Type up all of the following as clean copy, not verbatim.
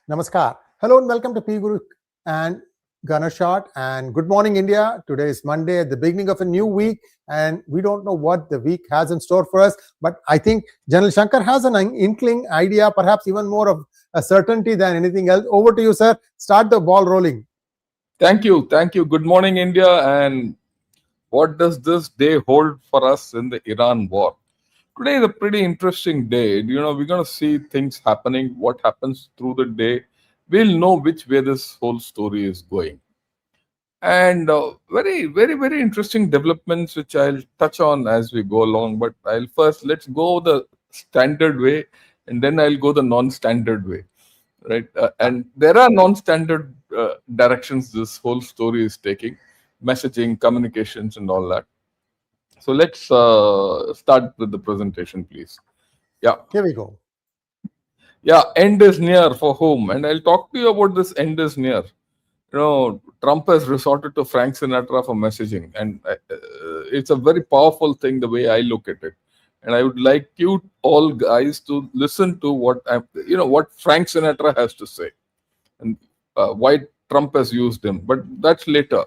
Namaskar. Hello and welcome to P Guru and Ganashot. And good morning, India. Today is Monday at the beginning of a new week, and we don't know what the week has in store for us. But I think General Shankar has an inkling idea, perhaps even more of a certainty than anything else. Over to you, sir. Start the ball rolling. Thank you. Good morning, India. And what does this day hold for us in the Iran war? Today is a pretty interesting day. We're going to see things happening, what happens through the day. We'll know which way this whole story is going. And very, very, very interesting developments, which I'll touch on as we go along. But let's go the standard way, and then I'll go the non-standard way. Right, and there are non-standard directions this whole story is taking, messaging, communications, and all that. So let's start with the presentation, please. Yeah, here we go. Yeah, end is near for whom, and I'll talk to you about this end is near. Trump has resorted to Frank Sinatra for messaging, and it's a very powerful thing the way I look at it. And I would like you all guys to listen to what Frank Sinatra has to say, and why Trump has used him. But that's later.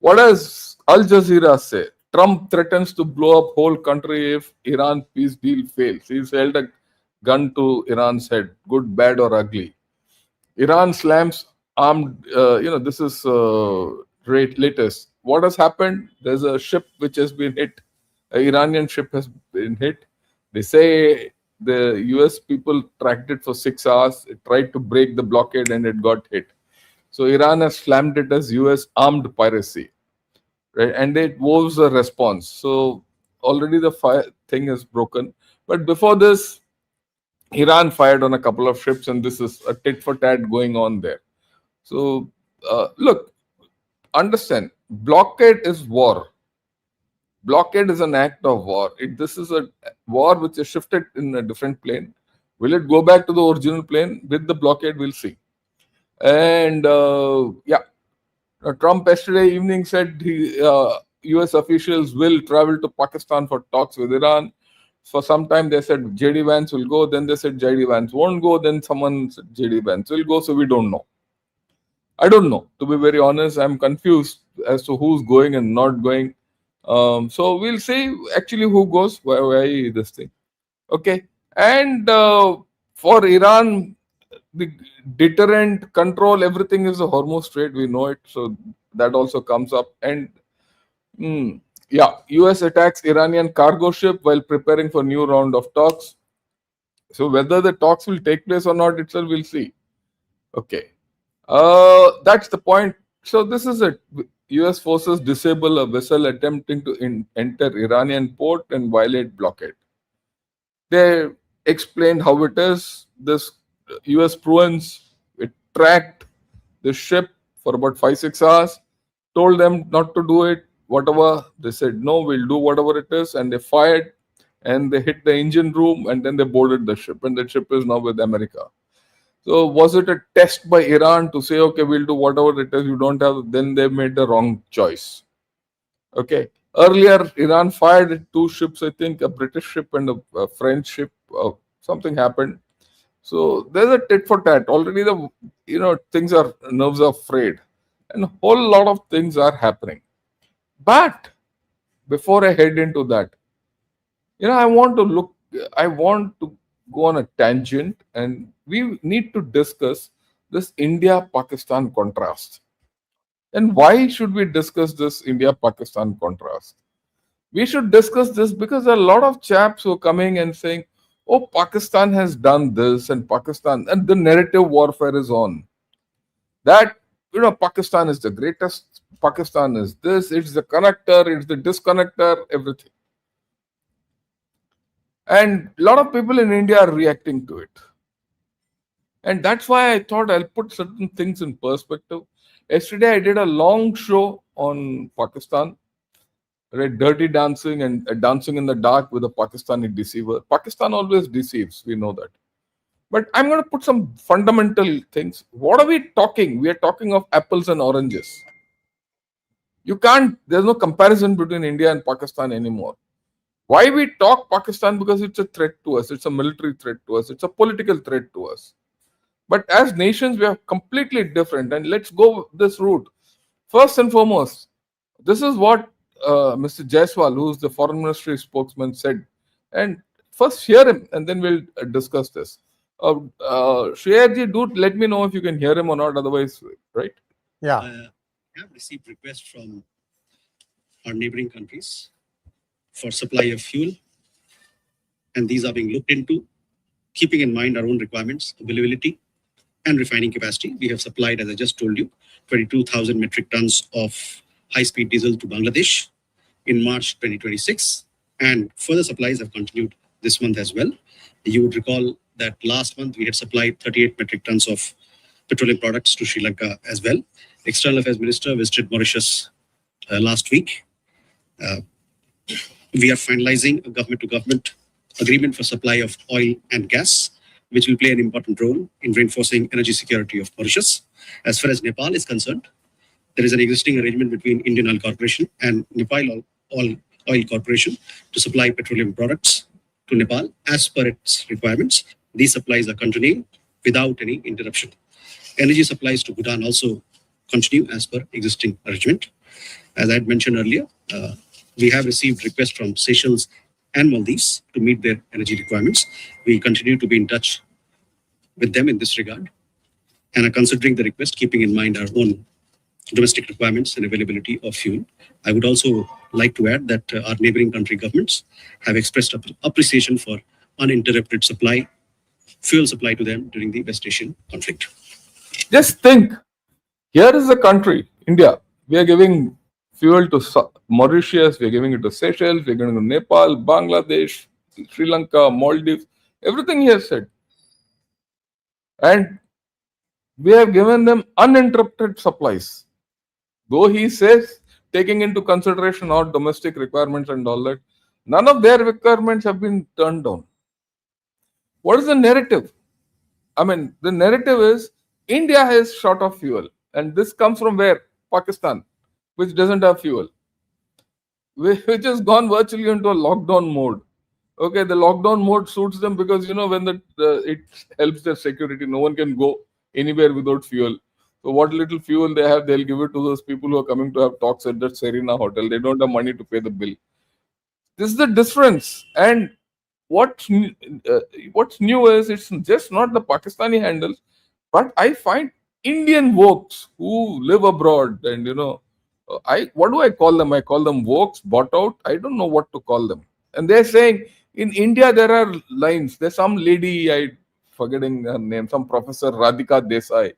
What does Al Jazeera say? Trump threatens to blow up whole country if Iran peace deal fails. He's held a gun to Iran's head, good, bad, or ugly. Iran slams armed. This is latest. What has happened? There's a ship which has been hit. An Iranian ship has been hit. They say the US people tracked it for 6 hours. It tried to break the blockade and it got hit. So Iran has slammed it as US armed piracy. Right? And it was a response. So already the fire thing is broken. But before this, Iran fired on a couple of ships, and this is a tit for tat going on there. So look, understand, blockade is war. Blockade is an act of war. This is a war which is shifted in a different plane. Will it go back to the original plane? With the blockade, we'll see. And Trump yesterday evening said US officials will travel to Pakistan for talks with Iran. For some time they said JD Vance will go, then they said JD Vance won't go, then someone said JD Vance will go, so we don't know. I don't know. To be very honest, I'm confused as to who's going and not going. So we'll see actually who goes, why this thing. Okay. And for Iran, the deterrent control, everything is the Hormuz Strait. We know it. So that also comes up. And US attacks Iranian cargo ship while preparing for new round of talks. So whether the talks will take place or not itself, we'll see. Okay. That's the point. So this is it. US forces disable a vessel attempting to enter Iranian port and violate blockade. They explained how it is. This US truants, it tracked the ship for about 5-6 hours, told them not to do it, whatever. They said, no, we'll do whatever it is. And they fired and they hit the engine room and then they boarded the ship. And the ship is now with America. So was it a test by Iran to say, okay, we'll do whatever it is you don't have? Then they made the wrong choice. Okay. Earlier, Iran fired 2 ships, I think, a British ship and a French ship. Something happened. So there's a tit for tat. Already things are, nerves are frayed. And a whole lot of things are happening. But before I head into that, I want to go on a tangent, and we need to discuss this India-Pakistan contrast. And why should we discuss this India-Pakistan contrast? We should discuss this because there are a lot of chaps who are coming and saying, oh, Pakistan has done this and Pakistan, and the narrative warfare is on. That, Pakistan is the greatest, Pakistan is this, it's the connector, it's the disconnector, everything. And a lot of people in India are reacting to it. And that's why I thought I'll put certain things in perspective. Yesterday, I did a long show on Pakistan, right? Dirty dancing and dancing in the dark with a Pakistani deceiver. Pakistan always deceives, we know that. But I'm going to put some fundamental things. What are we talking? We are talking of apples and oranges. There's no comparison between India and Pakistan anymore. Why we talk Pakistan? Because it's a threat to us. It's a military threat to us. It's a political threat to us. But as nations, we are completely different. And let's go this route. First and foremost, this is what Mr. Jaiswal, who is the foreign ministry spokesman, said. And first hear him, and then we'll discuss this. Shreyarji, do let me know if you can hear him or not. Otherwise, right? Yeah. We have received requests from our neighboring countries for supply of fuel, and these are being looked into, keeping in mind our own requirements, availability, and refining capacity. We have supplied, as I just told you, 22,000 metric tons of high-speed diesel to Bangladesh in March 2026, and further supplies have continued this month as well. You would recall that last month we had supplied 38 metric tons of petroleum products to Sri Lanka as well. External Affairs Minister visited Mauritius last week. We are finalizing a government-to-government agreement for supply of oil and gas, which will play an important role in reinforcing energy security of Mauritius. As far as Nepal is concerned, there is an existing arrangement between Indian Oil Corporation and Nepal Oil Corporation to supply petroleum products to Nepal as per its requirements. These supplies are continuing without any interruption. Energy supplies to Bhutan also continue as per existing arrangement. As I had mentioned earlier, we have received requests from Seychelles and Maldives to meet their energy requirements. We continue to be in touch with them in this regard and are considering the request, keeping in mind our own domestic requirements and availability of fuel. I would also like to add that our neighboring country governments have expressed appreciation for uninterrupted fuel supply to them during the West Asian conflict. Just think, here is a country, India. We are giving fuel to Mauritius, we are giving it to Seychelles, we are giving it to Nepal, Bangladesh, Sri Lanka, Maldives, everything he has said. And we have given them uninterrupted supplies. Though he says, taking into consideration our domestic requirements and all that, none of their requirements have been turned down. What is the narrative? I mean, the narrative is India is short of fuel. And this comes from where? Pakistan, which doesn't have fuel, which has gone virtually into a lockdown mode. Okay, the lockdown mode suits them because, when it helps their security, no one can go anywhere without fuel. So what little fuel they have, they'll give it to those people who are coming to have talks at that Serena hotel. They don't have money to pay the bill. This is the difference. And what's new is it's just not the Pakistani handles, but I find Indian wokes who live abroad and, what do I call them? I call them wokes, bought out. I don't know what to call them. And they're saying in India, there are lines. There's some lady, I'm forgetting her name, some Professor Radhika Desai,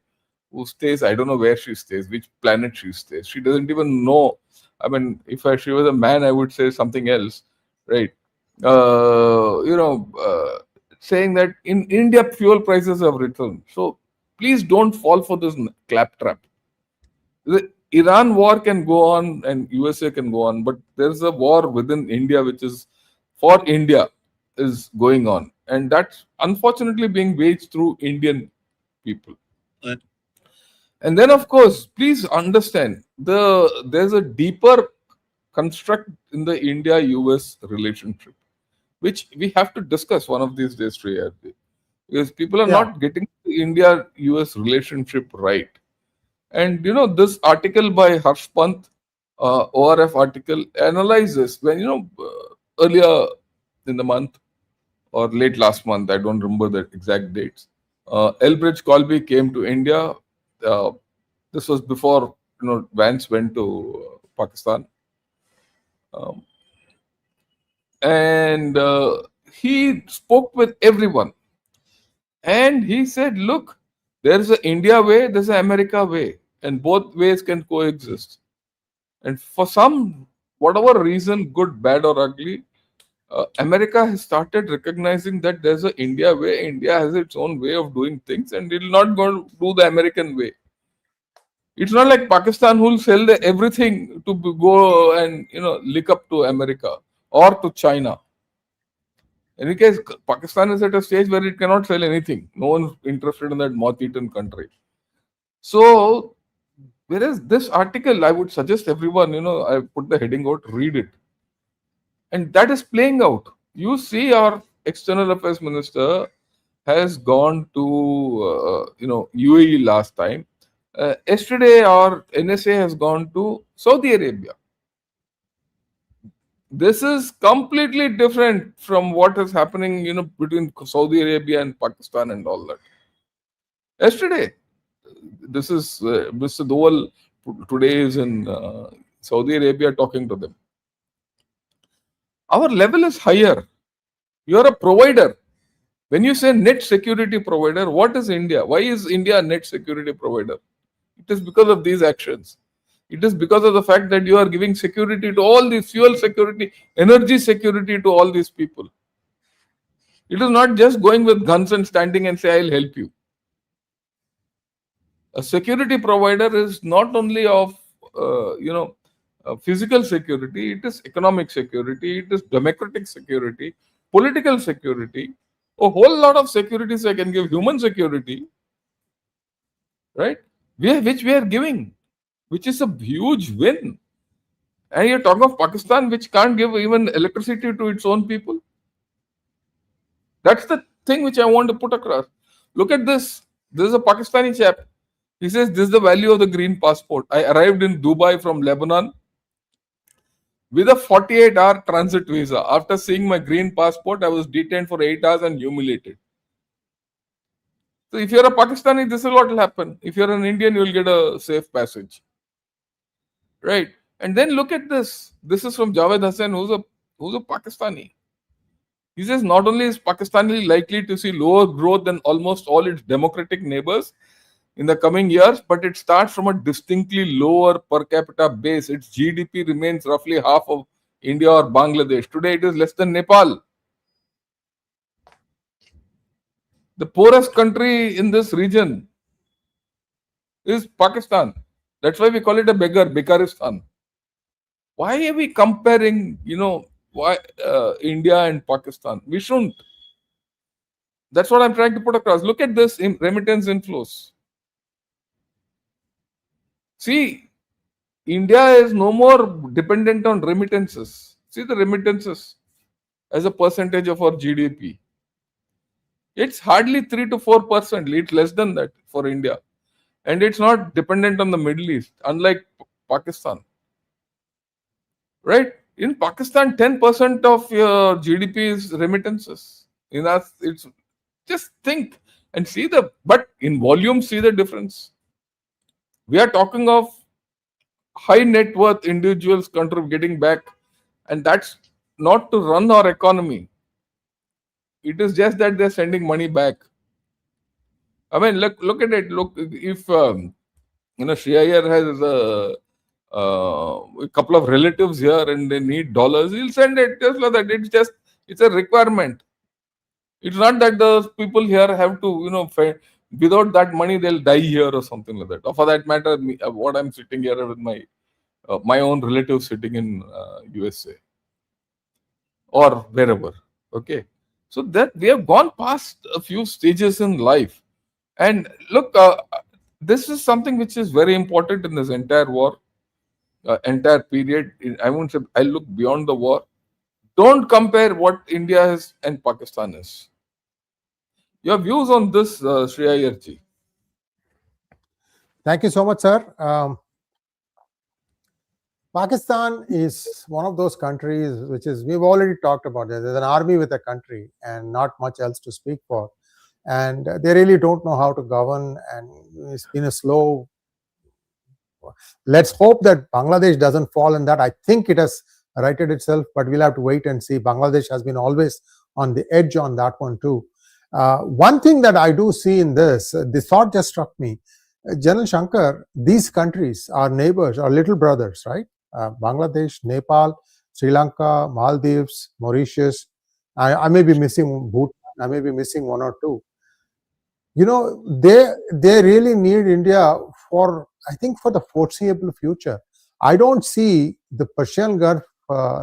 who stays, I don't know where she stays, which planet she stays. She doesn't even know. I mean, if she was a man, I would say something else, right? Saying that in India, fuel prices have returned. So please don't fall for this claptrap. The Iran war can go on and USA can go on, but there's a war within India which is for India is going on. And that's unfortunately being waged through Indian people. And then, of course, please understand there's a deeper construct in the India-US relationship, which we have to discuss one of these days, because people are not getting the India-US relationship right. And this article by Harsh Pant, ORF article, analyzes when earlier in the month or late last month, I don't remember the exact dates. Elbridge Colby came to India. This was before Vance went to Pakistan, and he spoke with everyone, and he said, "Look, there's an India way, there's an America way, and both ways can coexist. And for some whatever reason, good, bad, or ugly." America has started recognizing that there's an India way. India has its own way of doing things, and it will not go do the American way. It's not like Pakistan who will sell everything to go and lick up to America or to China. In any case, Pakistan is at a stage where it cannot sell anything. No one's interested in that moth-eaten country. So, whereas this article, I would suggest everyone, I put the heading out, read it. And that is playing out. You see our external affairs minister has gone to UAE last time. Yesterday, our NSA has gone to Saudi Arabia. This is completely different from what is happening, between Saudi Arabia and Pakistan and all that. Yesterday, this is Mr. Dowell today is in Saudi Arabia talking to them. Our level is higher. You are a provider. When you say net security provider, what is India? Why is India a net security provider? It is because of these actions. It is because of the fact that you are giving security to all these, fuel security, energy security to all these people. It is not just going with guns and standing and say, I'll help you. A security provider is not only of, physical security, it is economic security, it is democratic security, political security, a whole lot of securities I can give, human security, right? Which we are giving, which is a huge win. And you talk of Pakistan, which can't give even electricity to its own people. That's the thing which I want to put across. Look at this. This is a Pakistani chap. He says, this is the value of the green passport. I arrived in Dubai from Lebanon with a 48-hour transit visa. After seeing my green passport, I was detained for 8 hours and humiliated. So if you're a Pakistani, this is what will happen. If you're an Indian, you'll get a safe passage. Right? And then look at this. This is from Javed Hassan, who's a Pakistani. He says not only is Pakistan likely to see lower growth than almost all its democratic neighbors in the coming years, but it starts from a distinctly lower per capita base. Its GDP remains roughly half of India or Bangladesh. Today it is less than Nepal. The poorest country in this region is Pakistan. That's why we call it a beggar, Bekaristan. Why are we comparing, why India and Pakistan? We shouldn't. That's what I'm trying to put across. Look at this remittance inflows. See, India is no more dependent on remittances. See the remittances as a percentage of our GDP. It's hardly 3 to 4%. It's less than that for India. And it's not dependent on the Middle East, unlike Pakistan. Right? In Pakistan, 10% of your GDP is remittances. In us, it's just think and see but in volume, see the difference. We are talking of high net worth individuals getting back, and that's not to run our economy. It is just that they're sending money back. I mean, look at it. Look, if Shri Iyer has a couple of relatives here and they need dollars, he'll send it just like that. It's a requirement. It's not that those people here have to, without that money they'll die here or something like that. Or for that matter, what I'm sitting here with my own relatives sitting in USA or wherever. Okay, so that we have gone past a few stages in life, and look, this is something which is very important in this entire war, entire period. I won't say I look beyond the war. Don't compare what India is and Pakistan is. Your views on this, Shri Iyer ji? Thank you so much, sir. Pakistan is one of those countries which is, we've already talked about it. There's an army with a country and not much else to speak for. And they really don't know how to govern, and it's been a slow. Let's hope that Bangladesh doesn't fall in that. I think it has righted itself, but we'll have to wait and see. Bangladesh has been always on the edge on that one too. One thing that I do see in this thought just struck me. General Shankar, these countries are neighbors, or little brothers, right? Bangladesh, Nepal, Sri Lanka, Maldives, Mauritius. I may be missing Bhutan. I may be missing one or two. They really need India for, I think, for the foreseeable future. I don't see the Persian Gulf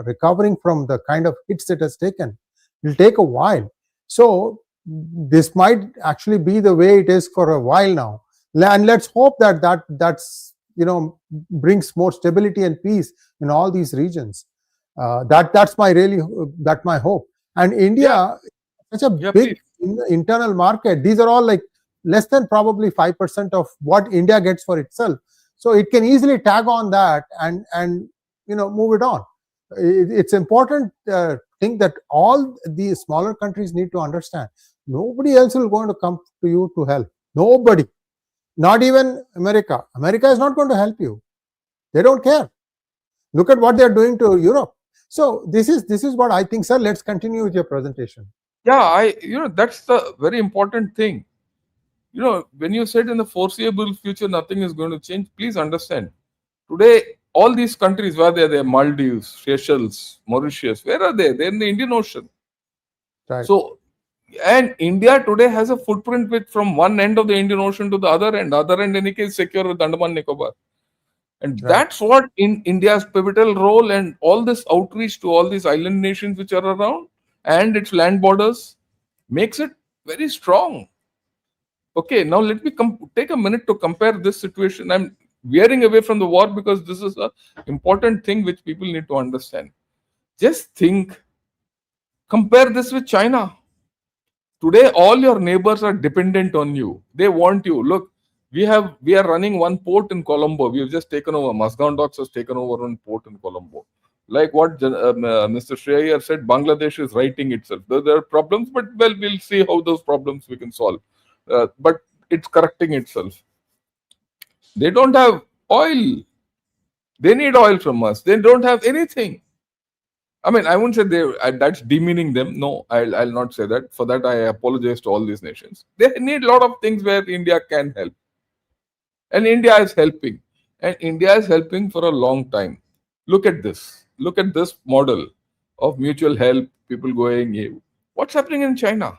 recovering from the kind of hits it has taken. It'll take a while. So this might actually be the way it is for a while now. And let's hope that's brings more stability and peace in all these regions. That's my hope. And India, such a big in the internal market. These are all like less than probably 5% of what India gets for itself. So it can easily tag on that and move it on. It's important thing that all the smaller countries need to understand. Nobody else will going to come to you to help. Nobody, not even America. America is not going to help you. They don't care. Look at what they are doing to Europe. So this is what I think, sir. Let's continue with your presentation. Yeah, that's the very important thing. When you said in the foreseeable future nothing is going to change, please understand. Today, all these countries, where they are there, Maldives, Seychelles, Mauritius, where are they? They're in the Indian Ocean. Right. So, and India today has a footprint with from one end of the Indian Ocean to the other end. Other end, in any case, secure with Andaman Nicobar. And Right. that's what in India's pivotal role and all this outreach to all these island nations which are around and its land borders makes it very strong. Okay, now let me take a minute to compare this situation. I'm veering away from the war because this is an important thing which people need to understand. Just think, compare this with China. Today, all your neighbors are dependent on you. They want you. Look, we are running one port in Colombo. We have just taken over. Mazgaon Docks has taken over one port in Colombo. Like what Mr. Shreya said, Bangladesh is righting itself. There are problems, but well, we'll see how those problems we can solve. But it's correcting itself. They don't have oil. They need oil from us. They don't have anything. I mean, I wouldn't say that's demeaning them. No, I'll not say that. For that, I apologize to all these nations. They need a lot of things where India can help. And India is helping. And India is helping for a long time. Look at this. Look at this model of mutual help, people going. What's happening in China?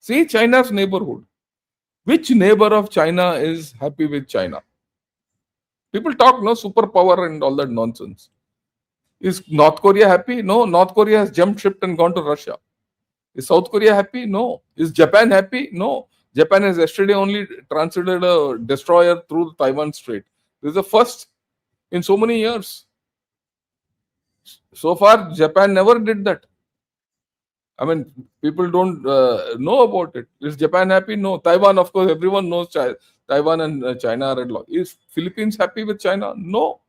See China's neighborhood. Which neighbor of China is happy with China? People talk, no, superpower and all that nonsense. Is North Korea happy? No, North Korea has jumped ship and gone to Russia. Is South Korea happy? No. Is Japan happy? No. Japan has yesterday only transited a destroyer through the Taiwan Strait. This is the first in so many years. So far, Japan never did that. I mean, people don't know about it. Is Japan happy? No. Taiwan, of course, everyone knows Taiwan and China are at law. Is Philippines happy with China? No.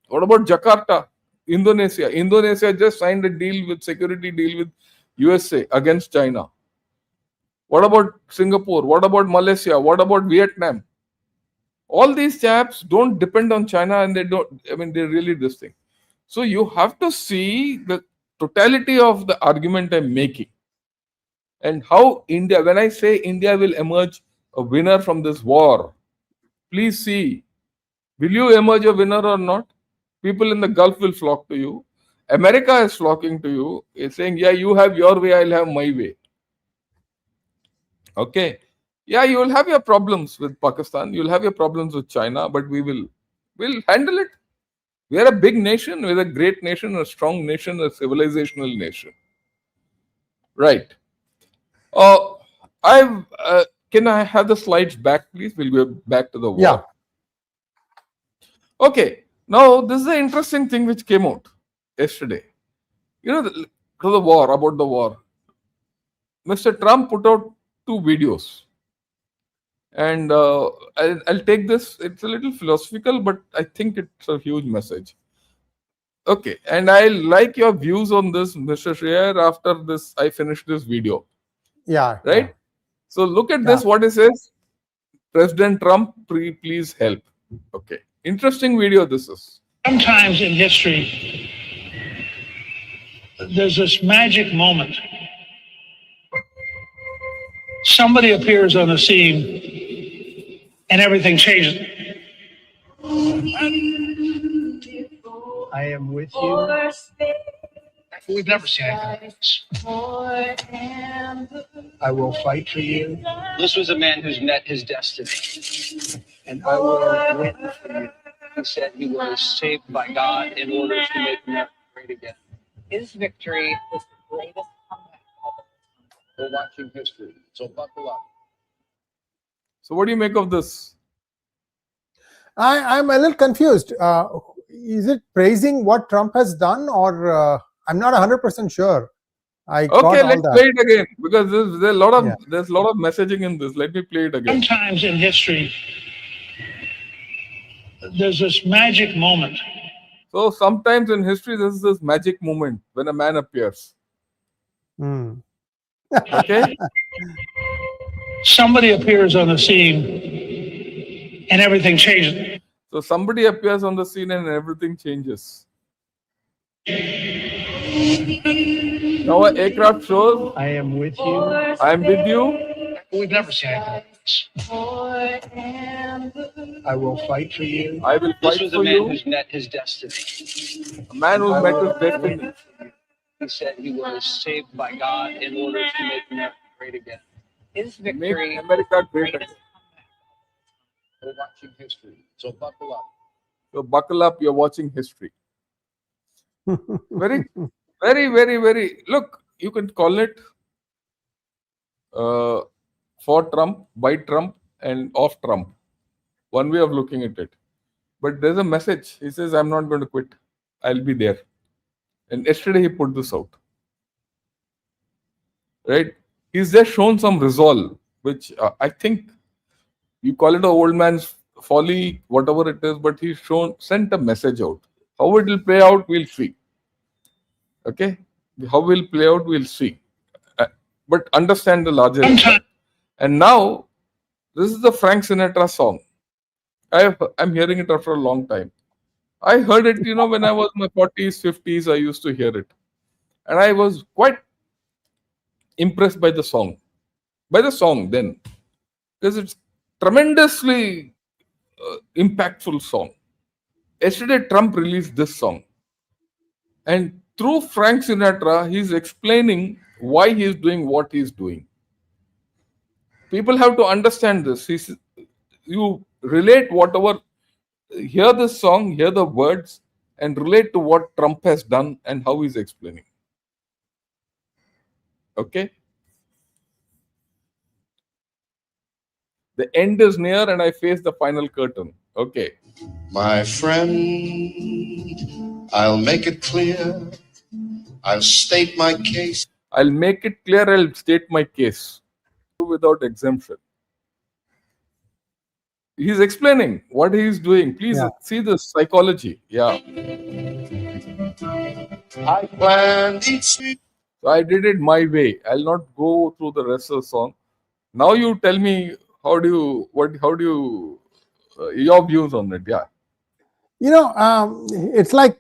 What about Jakarta? Indonesia. Indonesia just signed a security deal with USA against China. What about Singapore? What about Malaysia? What about Vietnam? All these chaps don't depend on China and they're really this thing. So you have to see the totality of the argument I'm making and how India, when I say India will emerge a winner from this war, please see, will you emerge a winner or not? People in the Gulf will flock to you. America is flocking to you. It's saying, yeah, you have your way, I'll have my way. Okay. Yeah, you will have your problems with Pakistan. You'll have your problems with China, but we'll handle it. We are a big nation. We're a great nation, a strong nation, a civilizational nation. Right. Can I have the slides back, please? We'll go back to the war. Yeah. Okay. Now, this is an interesting thing which came out yesterday. To the war, about the war. Mr. Trump put out 2 videos. And I'll take this. It's a little philosophical, but I think it's a huge message. Okay. And I like your views on this, Mr. Shreya, after this, I finish this video. Yeah. Right? Yeah. So look at this, what it says. President Trump, please help. Okay. Interesting video this is. Sometimes in history, there's this magic moment. Somebody appears on the scene and everything changes. I am with you. We've never seen anything like this. I will fight for you, This was a man who's met his destiny. and I will win for you. He said he was saved by God in order to make America great again. His victory was the greatest comeback of We're watching history, so buckle up. So what do you make of this? I'm a little confused. Is it praising what Trump has done, or I'm not 100% sure. I got Okay, all let's that. play it again because there's a lot of Yeah. messaging in this. Let me play it again. Sometimes in history, there's this magic moment. So sometimes in history, there's this magic moment when a man appears. Mm. Okay, Somebody appears on the scene and everything changes. so somebody appears on the scene and everything changes. Now an aircraft shows, I am with you. I am with you. We've never seen anything like this. I will fight for you. I will This fight was a for man you. who's met his destiny. A man who's I met will his destiny. wait for you. He said he was saved by God in order to make America great again. His Make victory. America great again. We're watching history. So buckle up. So buckle up, you're watching history. Very, very, very, very. Look, you can call it for Trump, by Trump, and off Trump. One way of looking at it. But there's a message. He says, I'm not going to quit. I'll be there. And yesterday he put this out. Right? He's just shown some resolve, which I think you call it an old man's folly, whatever it is, but he's sent a message out. How it will play out, we'll see. Okay? How will play out, we'll see. But understand the larger impact. And now, this is the Frank Sinatra song. I'm hearing it after a long time. I heard it, when I was in my 40s, 50s, I used to hear it. And I was quite impressed by the song. By the song then. Because it's tremendously impactful song. Yesterday, Trump released this song. And through Frank Sinatra, he's explaining why he's doing what he's doing. People have to understand this. You relate whatever, hear the song, hear the words, and relate to what Trump has done and how he's explaining. Okay? The end is near and I face the final curtain. Okay. My friend, I'll make it clear. I'll state my case. I'll make it clear, I'll state my case without exemption. He's explaining what he's doing. Please see the psychology. Yeah. I planned each. So I did it my way. I'll not go through the rest of the song. Now you tell me your views on it. Yeah. It's like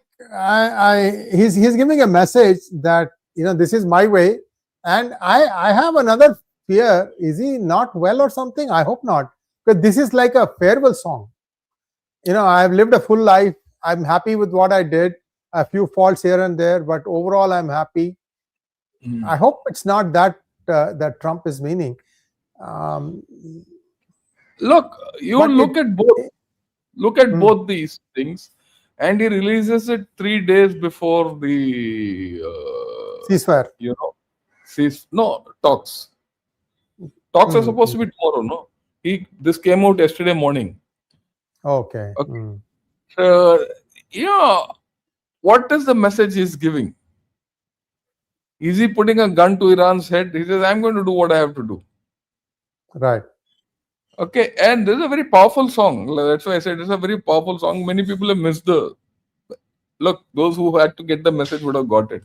he's giving a message that this is my way, and I have another fear. Is he not well or something? I hope not, because this is like a farewell song. I've lived a full life. I'm happy with what I did. A few faults here and there, but overall I'm happy. I hope it's not that that Trump is meaning. Look at both. Look at both these things, and he releases it 3 days before the ceasefire. Talks. Talks are supposed to be tomorrow. No, this came out yesterday morning. Okay. What is the message he's giving? Is he putting a gun to Iran's head? He says, I'm going to do what I have to do. Right. Okay, and this is a very powerful song. That's why I said it's a very powerful song. Many people have missed look, those who had to get the message would have got it.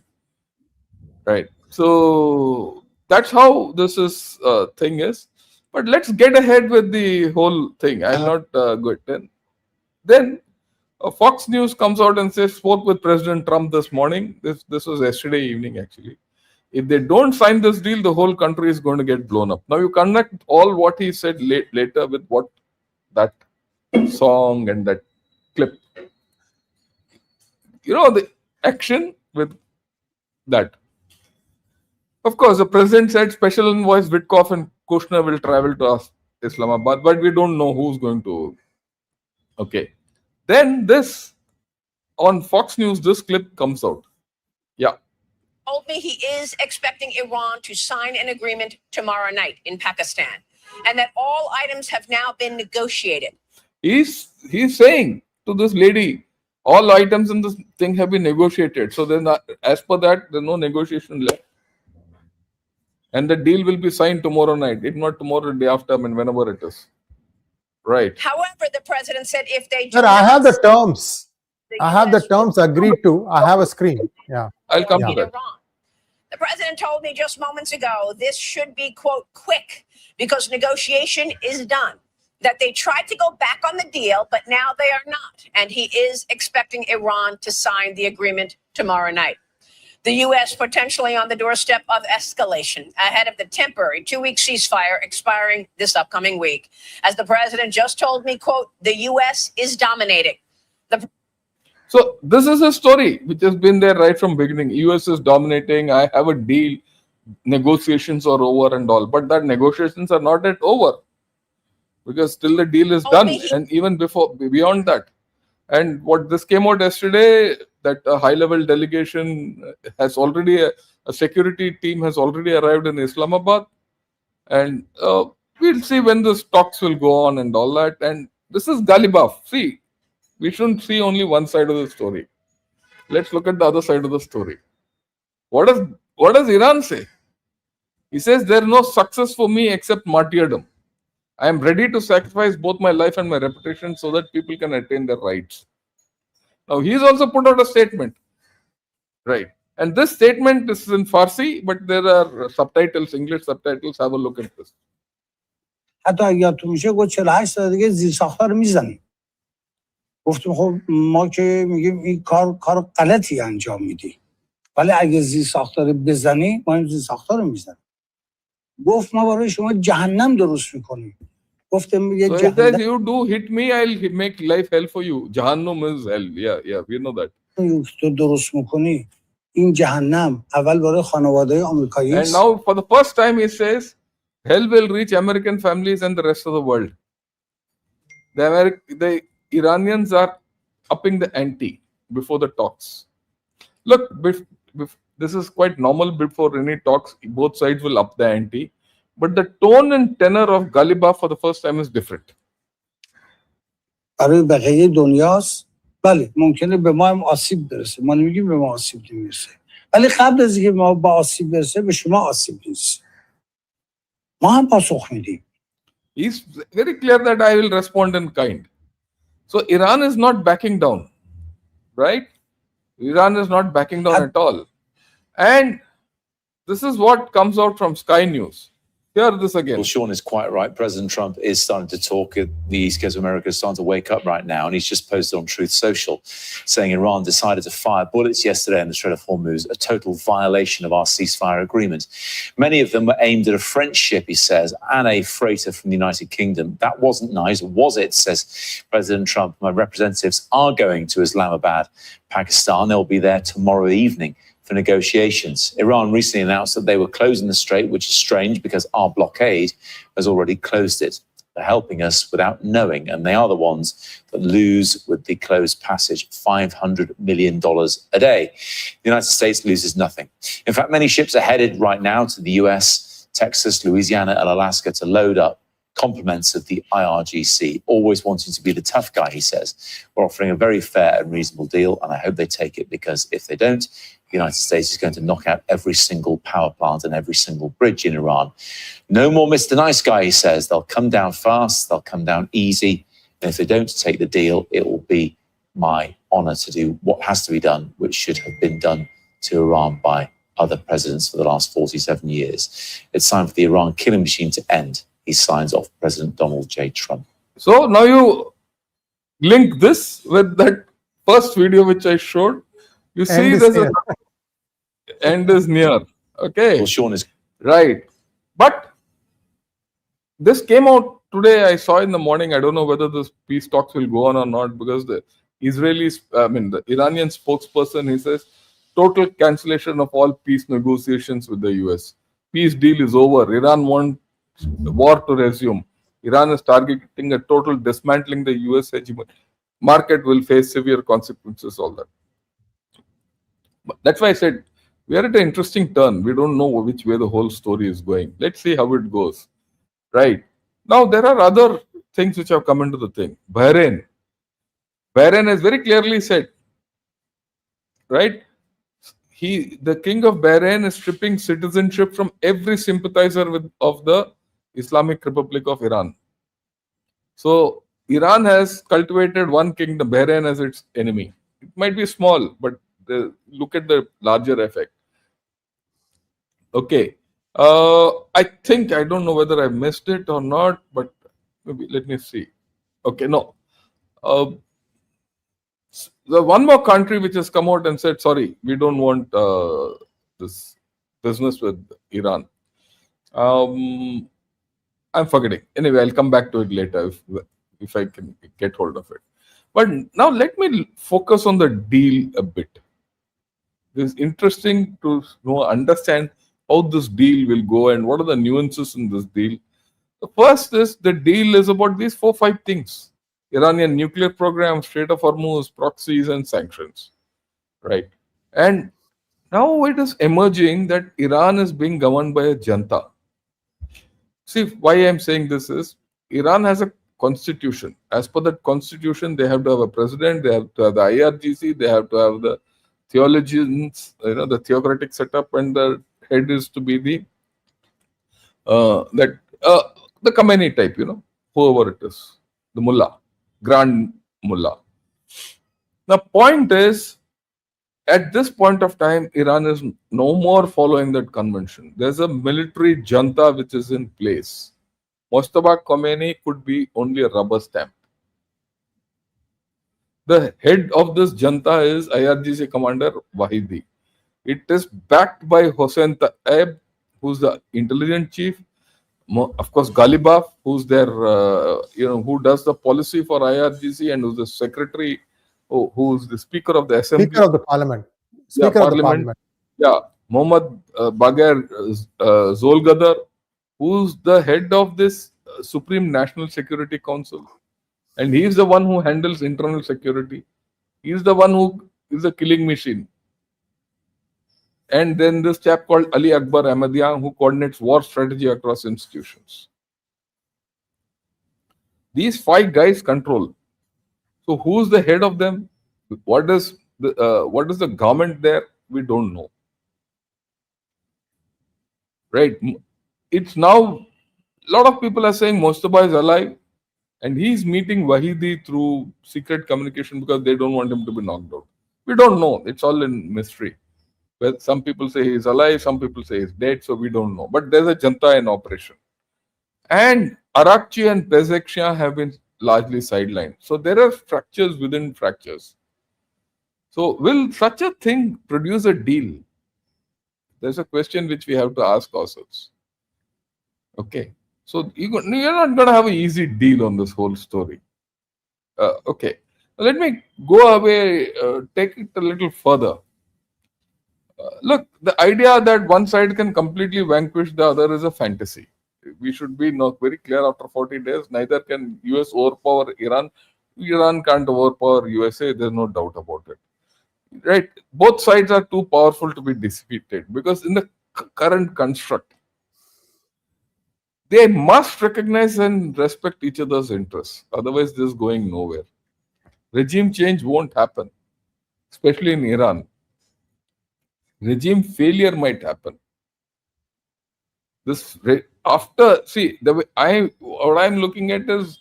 Right. So that's how this thing is. But let's get ahead with the whole thing. I'll not go it. Then Fox News comes out and says, spoke with President Trump this morning. This was yesterday evening, actually. If they don't sign this deal, the whole country is going to get blown up. Now you connect all what he said later with what that song and that clip. The action with that. Of course, the president said special envoys Witkoff and Kushner will travel to Islamabad, but we don't know who's going to. Okay. Then this, on Fox News, this clip comes out. Yeah. Told me he is expecting Iran to sign an agreement tomorrow night in Pakistan, and that all items have now been negotiated. He's saying to this lady, all items in this thing have been negotiated. So then, as per that, there's no negotiation left. and the deal will be signed tomorrow night. If not tomorrow, day after, I mean, whenever it is. Right. However, the president said if they do Sir, I have the not, terms. I have the US terms agreed to. I have a screen. Yeah. I'll come to in that. Iran. The president told me just moments ago this should be, quote, quick because negotiation is done. That they tried to go back on the deal, but now they are not. And he is expecting Iran to sign the agreement tomorrow night. The U.S. potentially on the doorstep of escalation ahead of the temporary 2-week ceasefire expiring this upcoming week. As the president just told me, quote, the U.S. is dominating. So this is a story which has been there right from beginning. US is dominating. I have a deal. Negotiations are over and all, but that negotiations are not yet over because still the deal is done, and even beyond that. And what this came out yesterday, that a high-level delegation has already a security team has already arrived in Islamabad, and we'll see when the talks will go on and all that. And this is Galibaf. See. We shouldn't see only one side of the story. Let's look at the other side of the story. What does Iran say? He says there is no success for me except martyrdom. I am ready to sacrifice both my life and my reputation so that people can attain their rights. Now he's also put out a statement. Right. And this statement is in Farsi, but there are subtitles, English subtitles. Have a look at this. حتی اگر یادتون میشه گفت 48 سال دیگه زیرساخت‌ها رو میزنیم. گفتیم خب ما که میگیم این کار غلطی انجام میدی، ولی اگه زیرساخت‌ها رو بزنی ما این زیرساخت‌ها رو میزنیم. گفت ما برای شما جهنم درست میکنیم. گفتم یه So he says, you do hit me, I'll make life hell for you. Jahannam is hell. Yeah, we know that. تو درست میکنی این جهنم اول برای خانواده‌های آمریکایی And now for the first time he says hell will reach American families and the rest of the world. The Iranians are upping the ante before the talks. Look, this is quite normal before any talks. Both sides will up the ante. But the tone and tenor of Galibaf for the first time is different. برای بقیه دنیاست. بله ممکنه به ما هم آسیب برسه. ما نمیگیم به ما آسیب نمیرسه. ولی قبل از اینکه ما با آسیب برسه به شما آسیب برسه. ما هم پاسخ میدیم. He's very clear that I will respond in kind. So Iran is not backing down, right? Iran is not backing down at all. And this is what comes out from Sky News. Hear this again. Well, Sean is quite right. President Trump is starting to talk. The East Coast of America is starting to wake up right now. And he's just posted on Truth Social saying Iran decided to fire bullets yesterday in the Strait of Hormuz, a total violation of our ceasefire agreement. Many of them were aimed at a French ship, he says, and a freighter from the United Kingdom. That wasn't nice, was it, says President Trump. My representatives are going to Islamabad, Pakistan. They'll be there tomorrow evening for negotiations. Iran recently announced that they were closing the strait, which is strange because our blockade has already closed it. They're helping us without knowing, and they are the ones that lose with the closed passage $500 million a day. The United States loses nothing. In fact, many ships are headed right now to the US, Texas, Louisiana, and Alaska to load up compliments of the IRGC, always wanting to be the tough guy, he says. We're offering a very fair and reasonable deal, and I hope they take it, because if they don't, the United States is going to knock out every single power plant and every single bridge in Iran. No more Mr. Nice Guy, he says. They'll come down fast, they'll come down easy, and if they don't take the deal, it will be my honor to do what has to be done, which should have been done to Iran by other presidents for the last 47 years. It's time for the Iran killing machine to end. He signs off President Donald J. Trump. So now you link this with that first video which I showed. You see there's a end is near. Okay. Well, Sean is right. But this came out today. I saw in the morning. I don't know whether this peace talks will go on or not, because the the Iranian spokesperson, he says total cancellation of all peace negotiations with the US. Peace deal is over. Iran wants war to resume. Iran is targeting a total dismantling the US hegemony. Market will face severe consequences, all that. But that's why I said we are at an interesting turn. We don't know which way the whole story is going. Let's see how it goes. Right. Now, there are other things which have come into the thing. Bahrain has very clearly said, right, the king of Bahrain is stripping citizenship from every sympathizer of the Islamic Republic of Iran. So Iran has cultivated one kingdom, Bahrain, as its enemy. It might be small, but look at the larger effect. Okay. I think, I don't know whether I missed it or not, but maybe let me see. Okay, no. The one more country which has come out and said, sorry, we don't want this business with Iran. I'm forgetting. Anyway, I'll come back to it later if I can get hold of it. But now let me focus on the deal a bit. It's interesting to understand how this deal will go and what are the nuances in this deal. The first is the deal is about these 4-5 things: Iranian nuclear program, Strait of Hormuz, proxies, and sanctions. Right. And now it is emerging that Iran is being governed by a junta. See, why I'm saying this is Iran has a constitution. As per that constitution, they have to have a president, they have to have the IRGC, they have to have the theologians, the theocratic setup, and the head is to be the Khamenei type, whoever it is, the mullah, grand mullah. The point is, at this point of time, Iran is no more following that convention. There's a military junta which is in place. Mojtaba Khomeini could be only a rubber stamp. The head of this junta is IRGC commander Wahidi. It is backed by Hossein Taeb, who's the intelligence chief. Of course, Ghalibaf, who's their, who does the policy for IRGC and who's the secretary, who's the speaker of the assembly. Speaker of the parliament. Speaker of the parliament. Yeah, Mohammad Bagher Zolgadar, who's the head of this Supreme National Security Council. And he's the one who handles internal security. He's the one who is a killing machine. And then this chap called Ali Akbar Ahmadian, who coordinates war strategy across institutions. These 5 guys control. So who's the head of them? What is the government there? We don't know. Right? It's now, a lot of people are saying Mojtaba is alive and he's meeting Wahidi through secret communication because they don't want him to be knocked out. We don't know. It's all in mystery. Well, some people say he's alive, some people say he's dead, so we don't know. But there's a junta in operation. And Arakchi and Pezeshkian have been largely sidelined. So there are fractures within fractures. So will such a thing produce a deal? There's a question which we have to ask ourselves. Okay. So you're not going to have an easy deal on this whole story. Okay. Let me go away, take it a little further. Look, the idea that one side can completely vanquish the other is a fantasy. We should be very clear after 40 days. Neither can US overpower Iran. Iran can't overpower USA. There's no doubt about it. Right? Both sides are too powerful to be defeated because in the current construct, they must recognize and respect each other's interests. Otherwise, this is going nowhere. Regime change won't happen, especially in Iran. Regime failure might happen. What I'm looking at is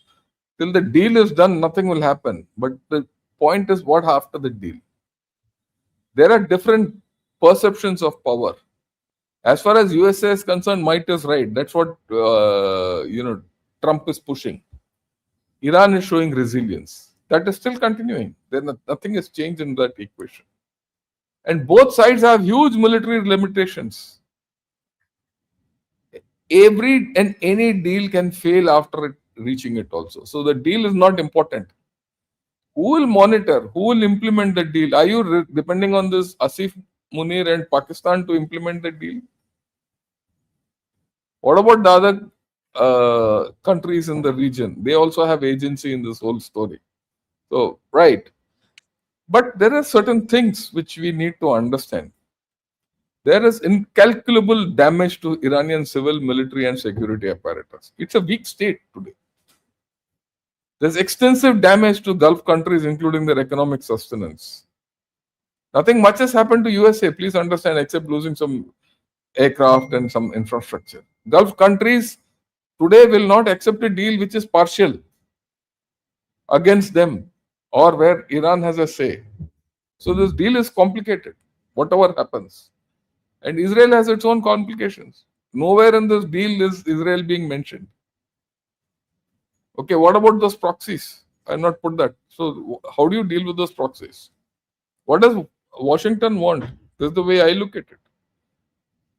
till the deal is done, nothing will happen. But the point is, what after the deal? There are different perceptions of power. As far as USA is concerned, might is right. That's what Trump is pushing. Iran is showing resilience. That is still continuing. Nothing has changed in that equation. And both sides have huge military limitations. Any deal can fail after reaching it also. So the deal is not important. Who will monitor? Who will implement the deal? Are you depending on this Asif Munir and Pakistan to implement the deal? What about the other countries in the region? They also have agency in this whole story. So, right. But there are certain things which we need to understand. There is incalculable damage to Iranian civil, military, and security apparatus. It's a weak state today. There's extensive damage to Gulf countries, including their economic sustenance. Nothing much has happened to USA, please understand, except losing some aircraft and some infrastructure. Gulf countries today will not accept a deal which is partial against them or where Iran has a say. So this deal is complicated, whatever happens. And Israel has its own complications. Nowhere in this deal is Israel being mentioned. Okay, what about those proxies? I have not put that. So how do you deal with those proxies? What does Washington want? This is the way I look at it.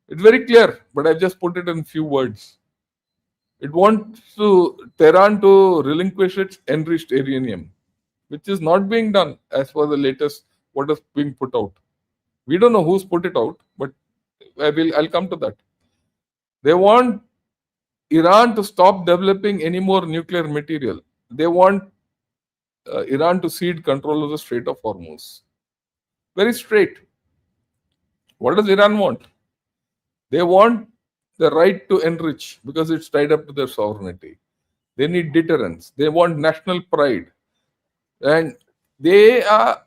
It's very clear, but I've just put it in few words. It wants Tehran to relinquish its enriched uranium, which is not being done as per the latest what is being put out. We don't know who's put it out, but I'll come to that. They want Iran to stop developing any more nuclear material. They want Iran to cede control of the Strait of Hormuz. Very straight. What does Iran want? They want the right to enrich because it's tied up to their sovereignty. They need deterrence. They want national pride. And they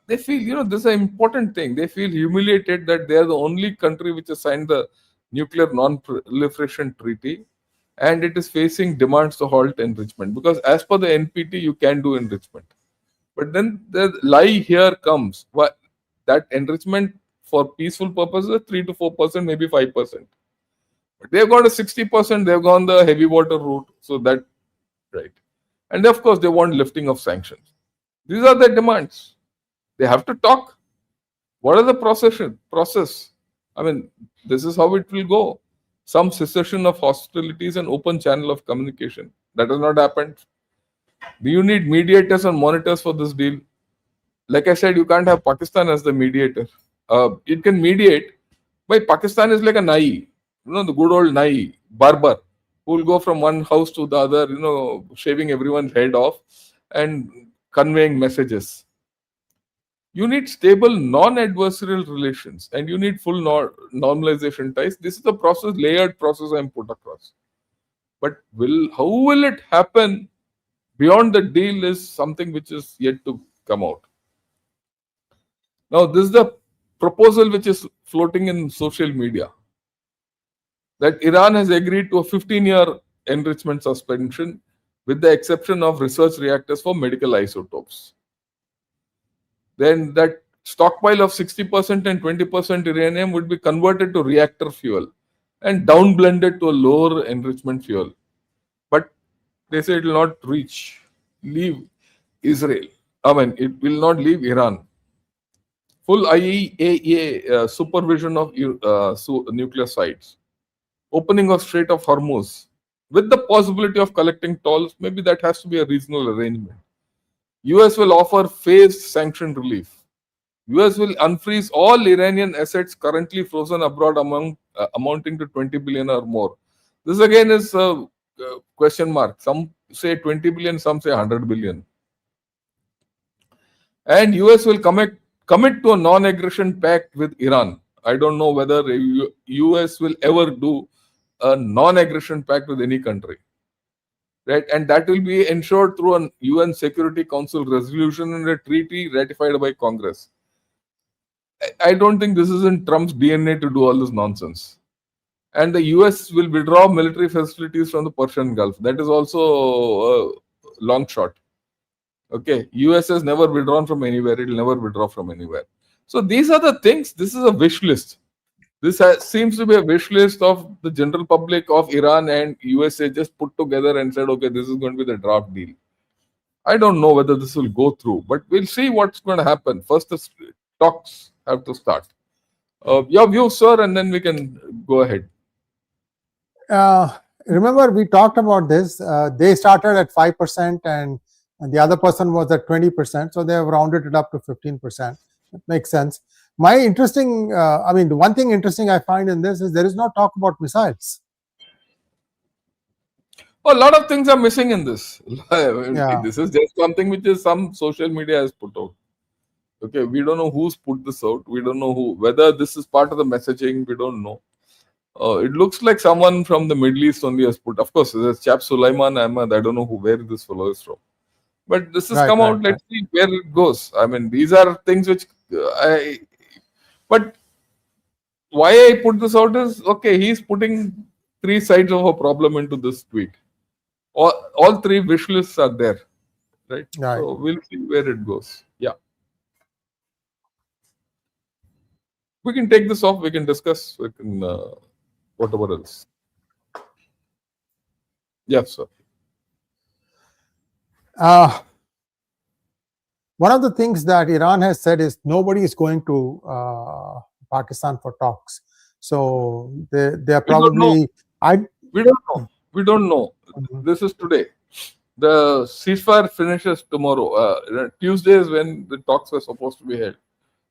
feel, this is an important thing. They feel humiliated that they are the only country which has signed the Nuclear Non-Proliferation Treaty, and it is facing demands to halt enrichment. Because as per the NPT, you can do enrichment. But then the lie here comes. That enrichment for peaceful purposes, 3 to 4%, maybe 5%. But they've got a 60%, they've gone the heavy water route. So that, right. And of course, they want lifting of sanctions. These are the demands. They have to talk. What are the process? I mean, this is how it will go. Some cessation of hostilities and open channel of communication. That has not happened. Do you need mediators and monitors for this deal? Like I said, you can't have Pakistan as the mediator. It can mediate, but Pakistan is like a nai, the good old nai, barber, who will go from one house to the other, shaving everyone's head off and conveying messages. You need stable non-adversarial relations and you need full normalization ties. This is the process, layered process I'm put across. But how will it happen beyond the deal is something which is yet to come out. Now, this is the proposal which is floating in social media, that Iran has agreed to a 15-year enrichment suspension with the exception of research reactors for medical isotopes. Then that stockpile of 60% and 20% uranium would be converted to reactor fuel and downblended to a lower enrichment fuel. But they say it will not leave Israel. It will not leave Iran. Full IAEA supervision of nuclear sites. Opening of Strait of Hormuz. With the possibility of collecting tolls, maybe that has to be a reasonable arrangement. US will offer phased sanction relief. US will unfreeze all Iranian assets currently frozen abroad amounting to 20 billion or more. This again is a question mark. Some say 20 billion, some say 100 billion. And US will commit to a non-aggression pact with Iran. I don't know whether US will ever do a non-aggression pact with any country. Right? And that will be ensured through an UN Security Council resolution and a treaty ratified by Congress. I don't think this is in Trump's DNA to do all this nonsense. And the US will withdraw military facilities from the Persian Gulf. That is also a long shot. Okay, US has never withdrawn from anywhere. It will never withdraw from anywhere. So these are the things. This is a wish list. This seems to be a wish list of the general public of Iran and USA just put together and said, okay, this is going to be the draft deal. I don't know whether this will go through, but we'll see what's going to happen. First, the talks have to start. Your view, sir, and then we can go ahead. Remember, we talked about this. They started at 5% and the other person was at 20%. So they have rounded it up to 15%. That makes sense. The one thing interesting I find in this is there is no talk about missiles. A lot of things are missing in this. This is just something which is some social media has put out. Okay, we don't know who's put this out. We don't know whether this is part of the messaging. We don't know. It looks like someone from the Middle East only has put. Of course, there's chap Sulaiman Ahmad. I don't know where this fellow is from. But this has come out. Let's see where it goes. These are things which But why I put this out is, okay, he's putting three sides of a problem into this tweet. All three wish lists are there, right? Right. So we'll see where it goes. Yeah. We can take this off. We can discuss. We can whatever else. Yes, sir. One of the things that Iran has said is nobody is going to Pakistan for talks. So they are probably. We don't know. We don't know. This is today. The ceasefire finishes tomorrow. Tuesday is when the talks were supposed to be held.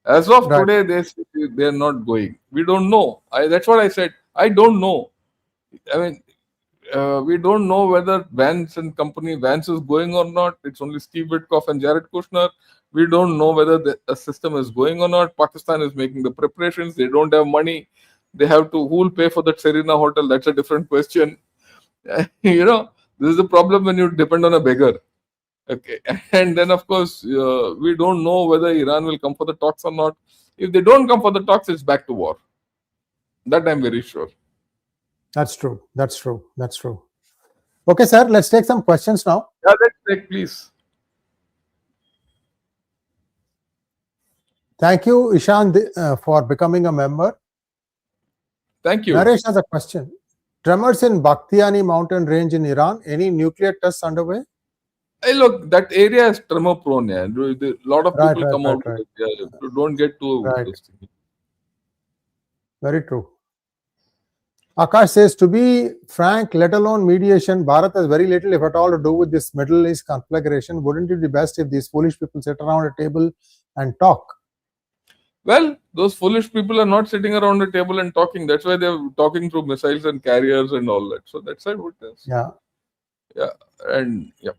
As of today, they are not going. We don't know. That's what I said. I don't know. I mean, we don't know whether Vance and company Vance is going or not. It's only Steve Witkoff and Jared Kushner. We don't know whether the system is going or not. Pakistan is making the preparations. They don't have money. They have to. Who will pay for that Serena hotel? That's a different question. This is the problem when you depend on a beggar. Okay, and then of course we don't know whether Iran will come for the talks or not. If they don't come for the talks, it's back to war. That I'm very sure. That's true. That's true. That's true. Okay, sir. Let's take some questions now. Yeah, let's take, please. Thank you, Ishan, for becoming a member. Thank you. Naresh has a question. Tremors in Bakhtiani mountain range in Iran. Any nuclear tests underway? Hey, look, that area is tremor prone. Yeah. A lot of people come out. Right. Yeah, don't get too. Very true. Akash says, to be frank, let alone mediation, Bharat has very little, if at all, to do with this Middle East conflagration. Wouldn't it be best if these foolish people sit around a table and talk? Well, those foolish people are not sitting around a table and talking. That's why they're talking through missiles and carriers and all that. So that's what it is. Yeah. Yeah. And yeah.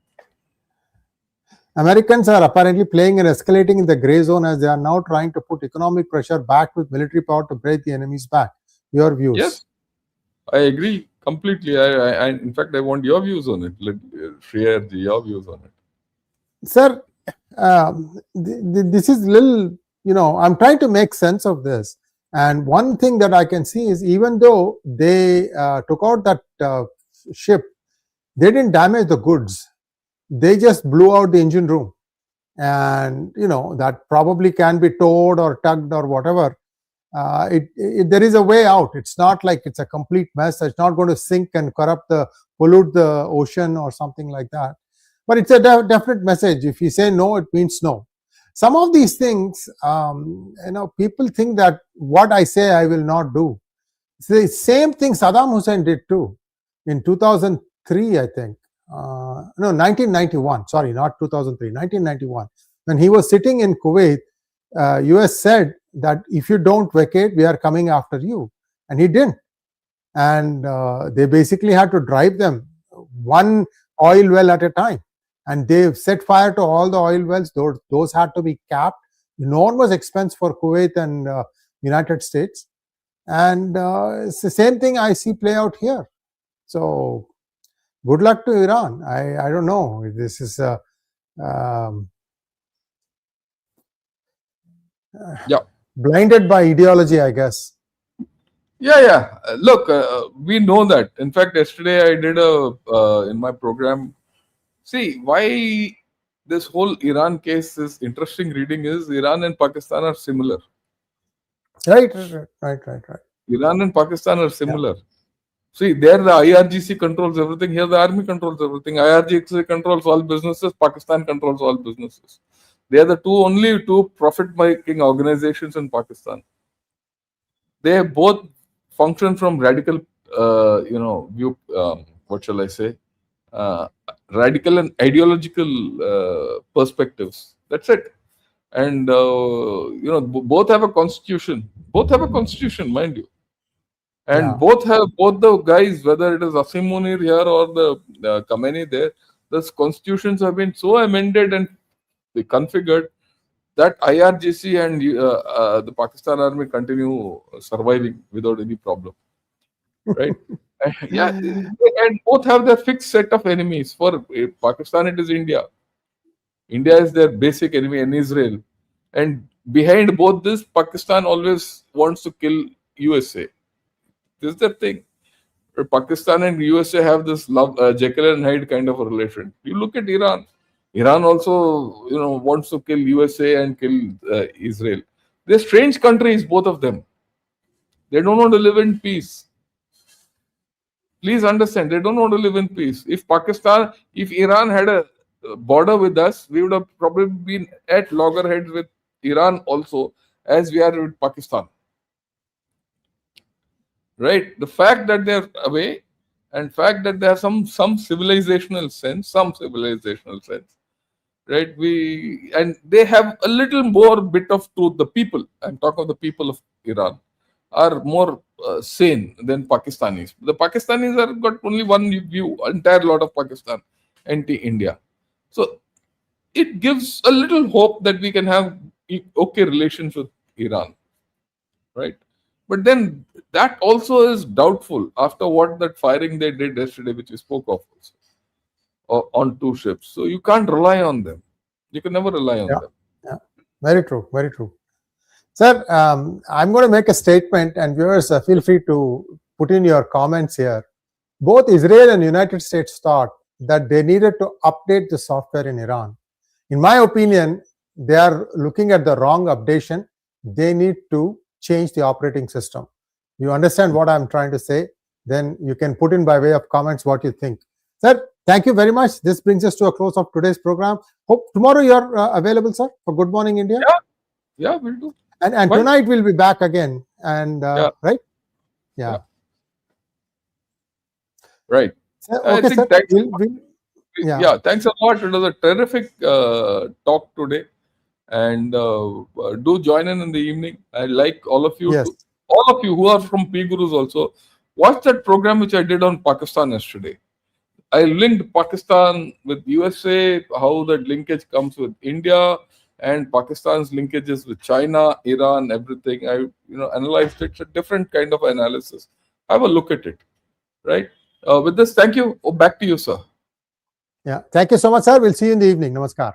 Americans are apparently playing and escalating in the gray zone as they are now trying to put economic pressure back with military power to break the enemy's back. Your views? Yes, I agree completely. I in fact, I want your views on it. Let share your views on it. Sir, this is little, I'm trying to make sense of this. And one thing that I can see is even though they took out that ship, they didn't damage the goods. They just blew out the engine room. And, that probably can be towed or tugged or whatever. There is a way out. It's not like it's a complete mess. It's not going to sink and pollute the ocean or something like that. But it's a definite message. If you say no, it means no. Some of these things, people think that what I say I will not do. It's the same thing Saddam Hussein did too in 2003, I think. 1991. Sorry, not 2003. 1991. When he was sitting in Kuwait, US said that if you don't vacate, we are coming after you. And he didn't. And they basically had to drive them one oil well at a time. And they set fire to all the oil wells. Those had to be capped. Enormous expense for Kuwait and United States. And it's the same thing I see play out here. So good luck to Iran. I don't know. This is blinded by ideology, I guess. Yeah. Look, we know that. In fact, yesterday I did in my program. See, why this whole Iran case is interesting reading is Iran and Pakistan are similar. Right. Iran and Pakistan are similar. Yeah. See, there the IRGC controls everything. Here the army controls everything. IRGC controls all businesses. Pakistan controls all businesses. They are the only two profit-making organizations in Pakistan. They both function from radical, view. What shall I say? Radical and ideological perspectives. That's it. And both have a constitution. Both have a constitution, mind you. And both the guys, whether it is Asim Munir here or the Khamenei there, the constitutions have been so amended and configured that IRGC and the Pakistan army continue surviving without any problem, right? And both have their fixed set of enemies. For Pakistan, it is India. India is their basic enemy, and Israel. And behind both this, Pakistan always wants to kill USA. This is the thing. Pakistan and USA have this love, Jekyll and Hyde kind of a relation. You look at Iran. Iran also, wants to kill USA and kill Israel. They're strange countries, both of them. They don't want to live in peace. Please understand, they don't want to live in peace. If Iran had a border with us, we would have probably been at loggerheads with Iran also, as we are with Pakistan. Right? The fact that they're away and fact that they have some civilizational sense, right? And they have a little more bit of truth. The people, I'm talking of the people of Iran, are more sane than Pakistanis. The Pakistanis have got only one view, entire lot of Pakistan, anti-India. So it gives a little hope that we can have okay relations with Iran, right? But then that also is doubtful after what that firing they did yesterday, which we spoke of also, on 2 ships. So you can't rely on them. You can never rely on them. Yeah, very true, very true. Sir, I'm going to make a statement, and viewers, feel free to put in your comments here. Both Israel and United States thought that they needed to update the software in Iran. In my opinion, they are looking at the wrong updation. They need to change the operating system. You understand what I'm trying to say? Then you can put in by way of comments what you think. Sir, thank you very much. This brings us to a close of today's program. Hope tomorrow you're available, sir, for Good Morning India. Yeah, we'll do. And tonight we'll be back again. And right? Yeah. Right. Okay, sir. Thanks a lot. It was a terrific talk today. And do join in the evening. I like all of you. Yes. All of you who are from P Gurus also, watch that program which I did on Pakistan yesterday. I linked Pakistan with USA, how that linkage comes with India, and Pakistan's linkages with China, Iran, everything. I analyzed it. It's a different kind of analysis. Have a look at it. Right. With this, thank you. Back to you, sir. Yeah. Thank you so much, sir. We'll see you in the evening. Namaskar.